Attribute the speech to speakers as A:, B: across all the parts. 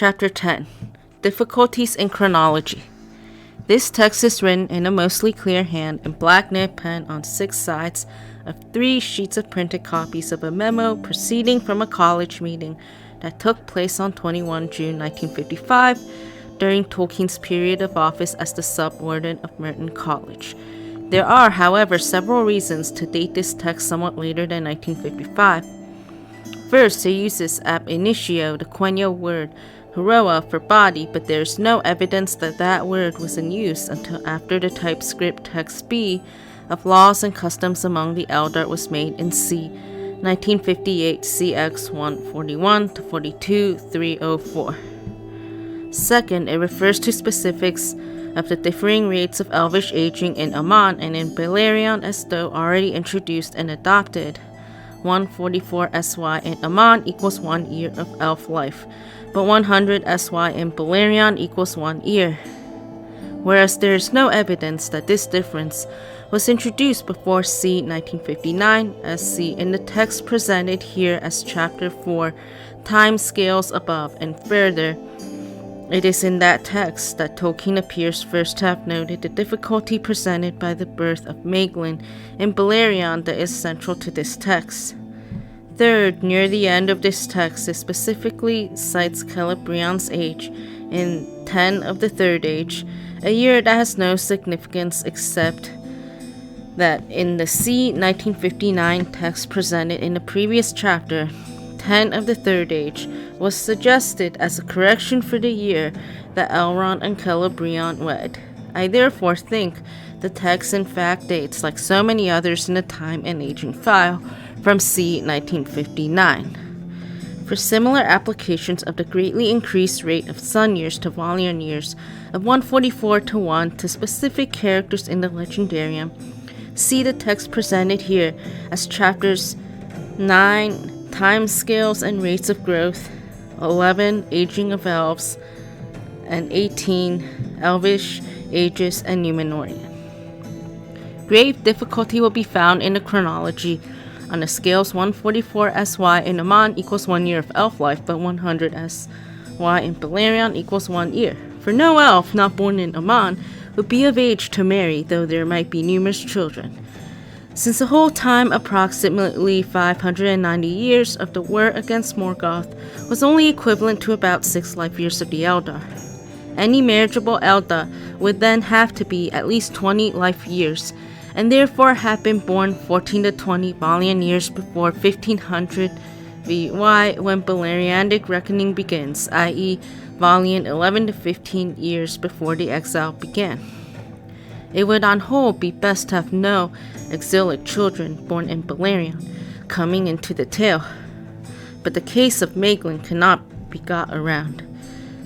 A: Chapter 10. Difficulties in Chronology. This text is written in a mostly clear hand in black nib pen on 6 sides of 3 sheets of printed copies of a memo proceeding from a college meeting that took place on 21 June 1955 during Tolkien's period of office as the sub-warden of Merton College. There are, however, several reasons to date this text somewhat later than 1955. First, it uses ab initio, the Quenya word heroa for body, but there is no evidence that that word was in use until after the typescript text B of Laws and Customs Among the Eldar was made in C. 1958 CX 141-42-304. Second, it refers to specifics of the differing rates of elvish aging in Aman and in Beleriand as though already introduced and adopted. 144 SY in Aman equals 1 year of elf life, but 100 SY in Beleriand equals 1 year. Whereas there is no evidence that this difference was introduced before C. 1959, as seen in the text presented here as Chapter 4, Time Scales Above, and further, it is in that text that Tolkien appears first to have noted the difficulty presented by the birth of Maeglin in Beleriand that is central to this text. Third, near the end of this text, it specifically cites Celebrian's age in 10 of the Third Age, a year that has no significance except that in the C. 1959 text presented in the previous chapter, 10 of the Third Age was suggested as a correction for the year that Elrond and Celebrian wed. I therefore think the text in fact dates, like so many others in the Time and Aging file, from C. 1959. For similar applications of the greatly increased rate of sun years to Valian years of 144:1 to specific characters in the Legendarium, see the text presented here as chapters 9 Time Scales and Rates of Growth, 11 Aging of Elves, and 18 Elvish Ages and Numenorean. Grave difficulty will be found in the chronology on the scales 144 SY in Aman equals 1 year of elf life, but 100 SY in Beleriand equals 1 year. For no elf not born in Aman would be of age to marry, though there might be numerous children, since the whole time, approximately 590 years of the war against Morgoth was only equivalent to about 6 life years of the Eldar. Any marriageable Eldar would then have to be at least 20 life years, and therefore have been born 14 to 20 Valian years before 1500 VY when Beleriandic reckoning begins, i.e. Valian 11 to 15 years before the exile began. It would on whole be best to have no exilic children born in Beleriand coming into the tale, but the case of Maeglin cannot be got around.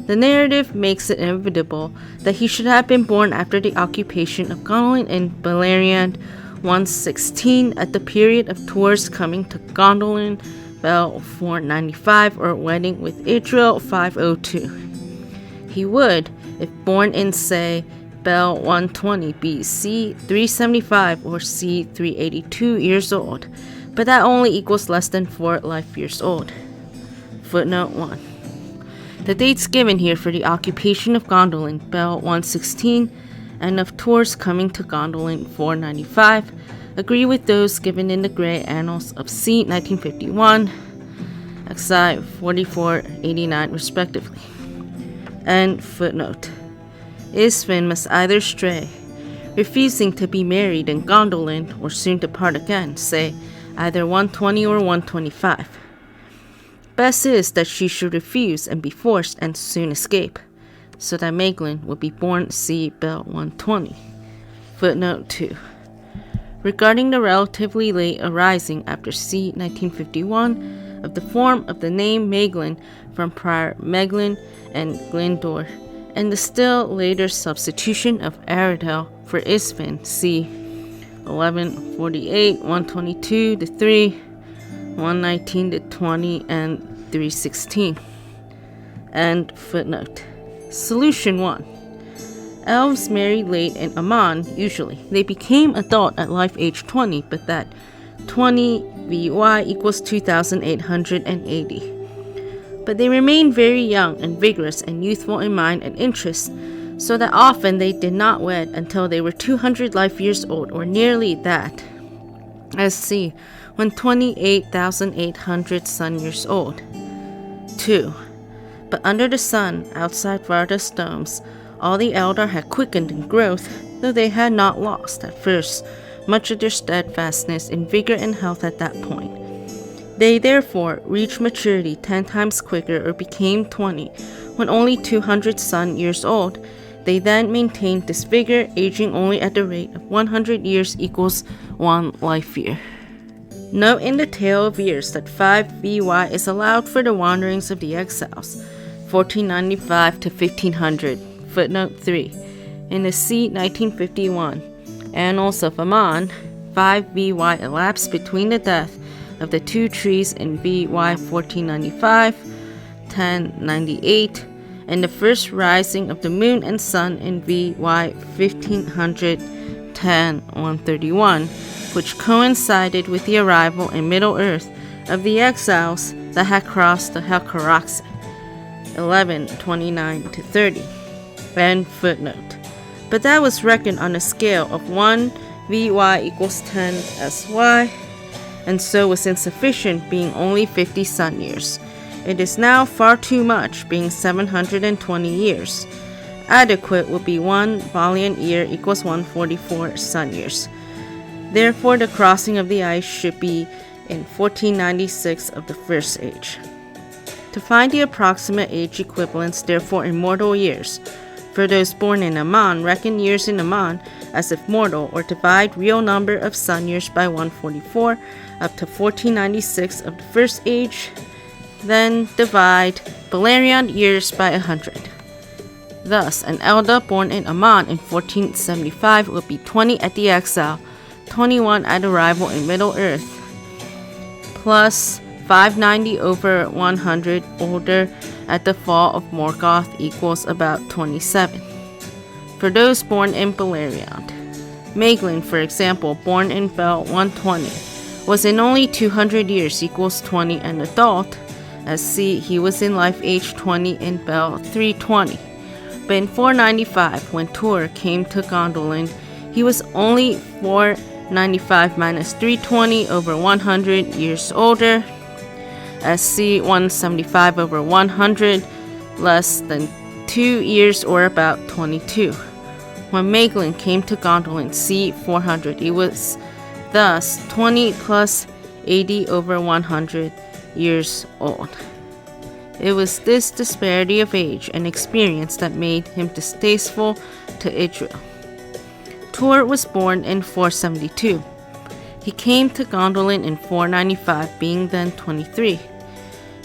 A: The narrative makes it inevitable that he should have been born after the occupation of Gondolin in Beleriand 116 at the period of Tuor's coming to Gondolin, Bel 495, or wedding with Idril 502. He would, if born in, say, Bel 120, be C 375 or C 382 years old, but that only equals less than 4 life years old. Footnote 1. The dates given here for the occupation of Gondolin, Bel 116, and of Tuor's coming to Gondolin 495, agree with those given in the Grey Annals of C 1951, XI 4489 respectively. And footnote. Isfin must either stray, refusing to be married in Gondolin, or soon depart again, say, either 120 or 125. Best is that she should refuse and be forced and soon escape, so that Maeglin would be born C. Bel 120. Footnote 2. Regarding the relatively late arising after C. 1951 of the form of the name Maeglin from prior Meglin and Glindor, and the still later substitution of Aradel for Isfin, c. 1148, 122 to 3, 119 to 20, and 316. And footnote. Solution 1. Elves married late in Aman, usually. They became adult at life age 20, but that 20 VY equals 2,880. But they remained very young and vigorous and youthful in mind and interest, so that often they did not wed until they were 200 life years old, or nearly that. As c. when 28,800 sun years old. 2. But under the sun, outside Varda's domes, all the elder had quickened in growth, though they had not lost, at first, much of their steadfastness in vigor and health at that point. They therefore reached maturity 10 times quicker, or became 20, when only 200 sun years old. They then maintained this vigor, aging only at the rate of 100 years equals 1 life year. Note in the tale of years that 5 VY is allowed for the wanderings of the exiles, 1495 to 1500, footnote 3. In the c. 1951 Annals of Aman, 5 VY elapsed between the death of the 2 trees in VY 1495, 1098, and the first rising of the moon and sun in VY 1500, 131, which coincided with the arrival in Middle-earth of the exiles that had crossed the Helcaraxe, 1129-30. End footnote. But that was reckoned on a scale of 1 VY equals 10 SY, and so was insufficient, being only 50 sun years. It is now far too much, being 720 years. Adequate would be 1 valiant year equals 144 sun years. Therefore, the crossing of the ice should be in 1496 of the first age. To find the approximate age equivalents, therefore, in mortal years, for those born in Aman, reckon years in Aman as if mortal, or divide real number of sun years by 144 up to 1496 of the first age, then divide Balerion years by 100. Thus, an elder born in Aman in 1475 would be 20 at the exile, 21 at arrival in Middle-earth, plus 590 over 100 older at the fall of Morgoth equals about 27. For those born in Balerion, Maeglin, for example, born in Bel 120, was in only 200 years equals 20 an adult, as see he was in life age 20 in Bel 320. But in 495, when Tur came to Gondolin, he was only 495 minus 320 over 100 years older, as c. 175 over 100, less than 2 years, or about 22. When Maeglin came to Gondolin, c. 400, he was thus 20 plus 80 over 100 years old. It was this disparity of age and experience that made him distasteful to Idril. Tur was born in 472. He came to Gondolin in 495, being then 23.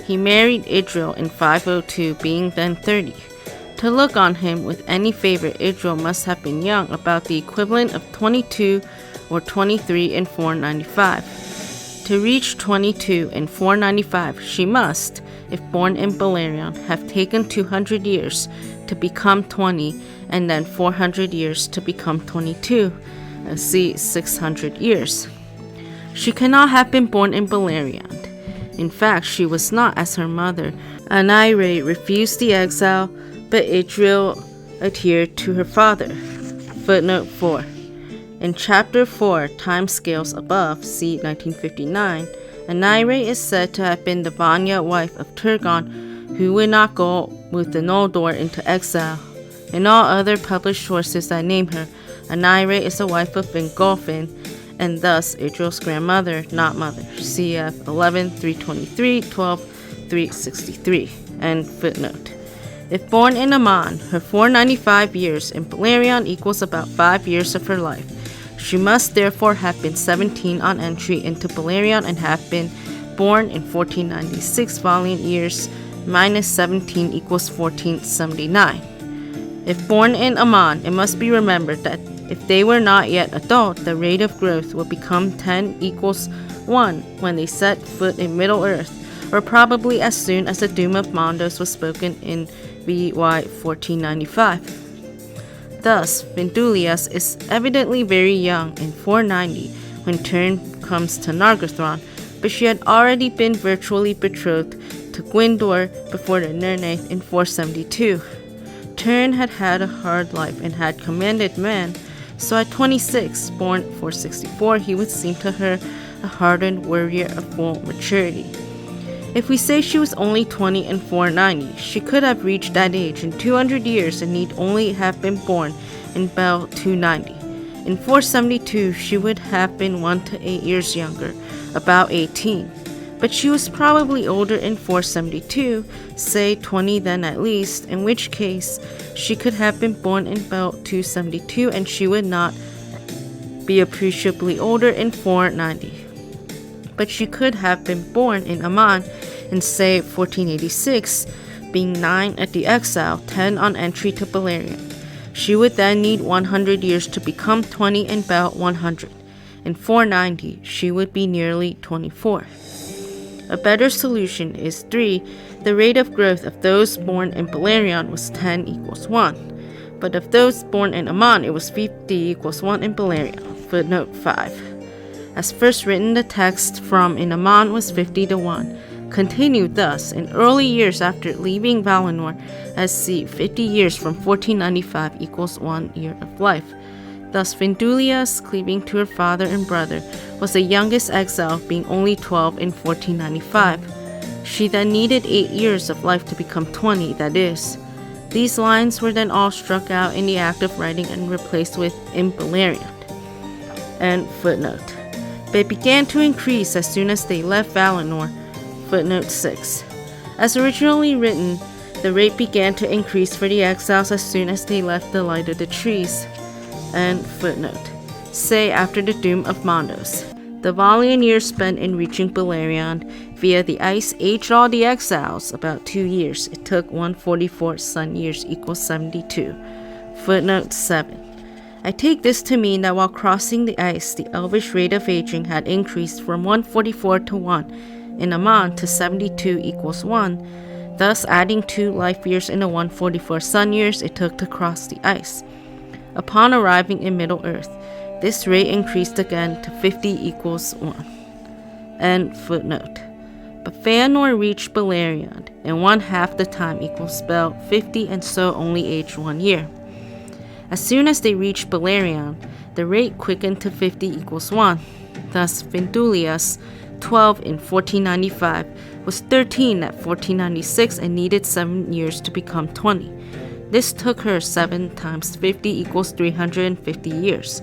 A: He married Idril in 502, being then 30. To look on him with any favor, Idril must have been young, about the equivalent of 22 or 23 in 495. To reach 22 in 495, she must, if born in Balerion, have taken 200 years to become 20, and then 400 years to become 22, see 600 years. She cannot have been born in Balerion. In fact, she was not, as her mother, Anaire, refused the exile, but Idril adhered to her father. Footnote 4. In Chapter 4, Timescales above, see 1959, Anaire is said to have been the Vanya wife of Turgon, who would not go with the Noldor into exile. In all other published sources that name her, Anaire is the wife of Vingolfin, and thus Idril's grandmother, not mother. Cf. 11.323, 12.363. End footnote. If born in Aman, her 495 years in Balerion equals about 5 years of her life. She must therefore have been 17 on entry into Balerion and have been born in 1496 valiant years, minus 17 equals 1479. If born in Aman, it must be remembered that if they were not yet adult, the rate of growth will become 10 equals 1 when they set foot in Middle-earth, or probably as soon as the Doom of Mondos was spoken in VY 1495. Thus, Vindulias is evidently very young in 490 when turn comes to Nargothrond, but she had already been virtually betrothed to Gwyndor before the Nernaeth in 472. Turin had had a hard life and had commanded men, so at 26, born 464, he would seem to her a hardened warrior of full maturity. If we say she was only 20 in 490, she could have reached that age in 200 years and need only have been born in Bel 290. In 472, she would have been 1 to 8 years younger, about 18. But she was probably older in 472, say 20 then at least, in which case she could have been born in Bel 272 and she would not be appreciably older in 490. But she could have been born in Amman in, say, 1486, being 9 at the exile, 10 on entry to Beleriand. She would then need 100 years to become 20 in Bel 100. In 490, she would be nearly 24. A better solution is 3. The rate of growth of those born in Beleriand was 10 equals 1. But of those born in Amman, it was 50 equals 1 in Beleriand. Footnote 5. As first written, the text from in Amman was 50 to 1, continued thus in early years after leaving Valinor, as see 50 years from 1495 equals 1 year of life. Thus Findulias, cleaving to her father and brother, was the youngest exile, being only 12 in 1495. She then needed 8 years of life to become 20, that is. These lines were then all struck out in the act of writing and replaced with in Beleriand. And footnote. They began to increase as soon as they left Valinor. Footnote 6. As originally written, the rate began to increase for the exiles as soon as they left the light of the trees. And footnote. Say after the doom of Mondos. The Valian years spent in reaching Beleriand via the ice aged all the exiles about 2 years. It took 144 sun years equals 72. Footnote 7. I take this to mean that while crossing the ice, the elvish rate of aging had increased from 144 to 1 in Amman to 72 equals 1, thus adding 2 life years in the 144 sun years it took to cross the ice. Upon arriving in Middle-earth, this rate increased again to 50 equals 1. End footnote. But Feanor reached Beleriand, and 1/2 the time equals Bel 50 and so only aged 1 year. As soon as they reached Beleriand, the rate quickened to 50 equals 1. Thus, Findulias, 12 in 1495, was 13 at 1496 and needed 7 years to become 20. This took her 7 times 50 equals 350 years.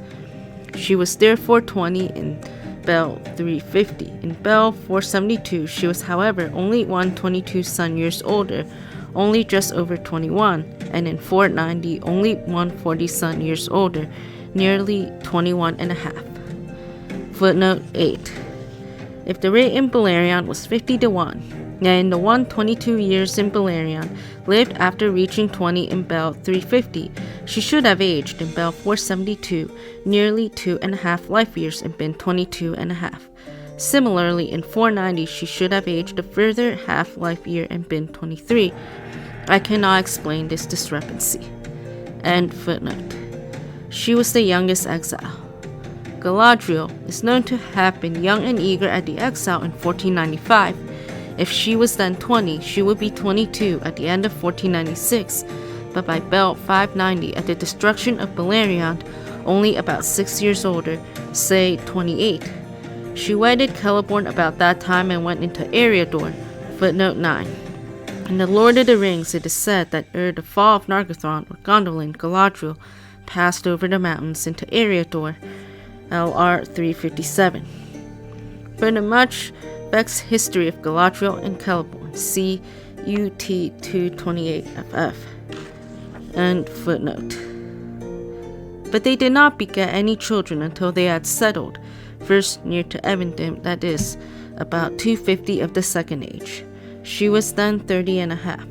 A: She was therefore 20 in Bel 350. In Bel 472, she was however only 122 sun years older, only just over 21, and in 490 only 140 sun years older, nearly 21 and a half. Footnote 8. If the rate in Beleriand was 50 to 1, and the 122 years in Beleriand lived after reaching 20 in Bel 350, she should have aged in Bel 472 nearly 2.5 life years and been 22.5. Similarly, in 490, she should have aged a further half life year and been 23. I cannot explain this discrepancy. End footnote. She was the youngest exile. Galadriel is known to have been young and eager at the exile in 1495. If she was then 20, she would be 22 at the end of 1496, but by Bel 590 at the destruction of Beleriand, only about 6 years older, say 28. She wedded Celeborn about that time and went into Eriador. Footnote 9. In The Lord of the Rings, it is said that ere the fall of Nargothrond or Gondolin, Galadriel passed over the mountains into Eriador, LR 357. For the much vexed history of Galadriel and Celeborn, see UT 228FF. End footnote. But they did not beget any children until they had settled, first near to Evendim, that is, about 250 of the Second Age. She was then 30.5.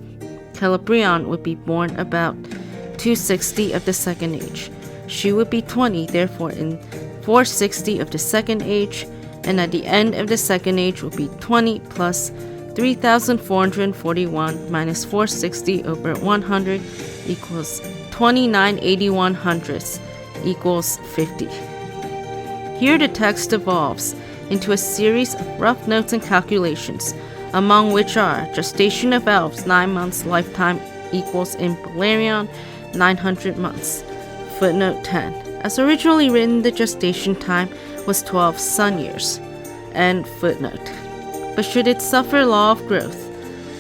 A: Celebrian would be born about 260 of the Second Age. She would be 20, therefore, in 460 of the Second Age, and at the end of the Second Age would be 20 plus 3,441 minus 460 over 100 equals 2981 hundredths equals 50. Here the text evolves into a series of rough notes and calculations among which are gestation of elves 9 months, lifetime equals in Balerion 900 months. Footnote 10. As originally written, the gestation time was 12 sun years. End footnote. But should it suffer law of growth,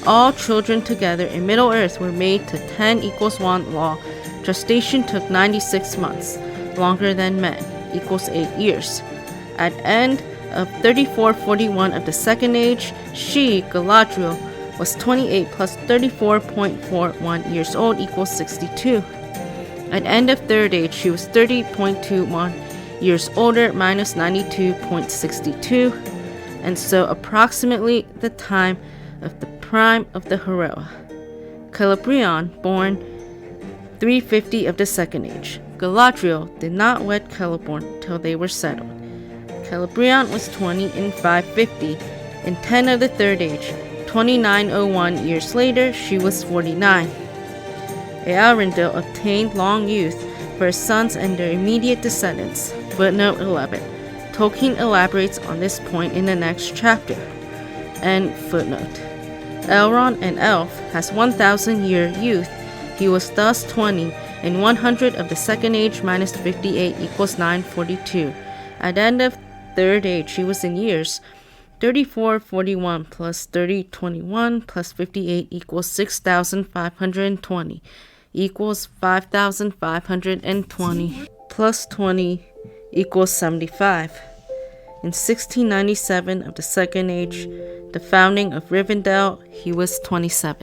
A: all children together in Middle Earth were made to 10 equals 1 law. Gestation took 96 months, longer than men, equals 8 years. At end of 3441 of the Second Age, she, Galadriel, was 28 plus 34.41 years old, equals 62. At end of Third Age, she was 30.21 years older, minus 92.62, and so approximately the time of the prime of the Heroa. Celebrion, born 350 of the Second Age. Galadriel did not wed Celeborn till they were settled. Celebrion was 20 in 550. In 10 of the Third Age, 2901 years later, she was 49. Eärendil obtained long youth for his sons and their immediate descendants. Footnote 11. Tolkien elaborates on this point in the next chapter. End footnote. Elrond, an elf, has 1,000-year youth. He was thus 20 in 100 of the Second Age minus 58 equals 942. At the end of Third Age, he was in years 3441 plus 3021 plus 58 equals 6,520 equals 5,520 plus 20 equals 75. In 1697 of the Second Age, the founding of Rivendell, he was 27.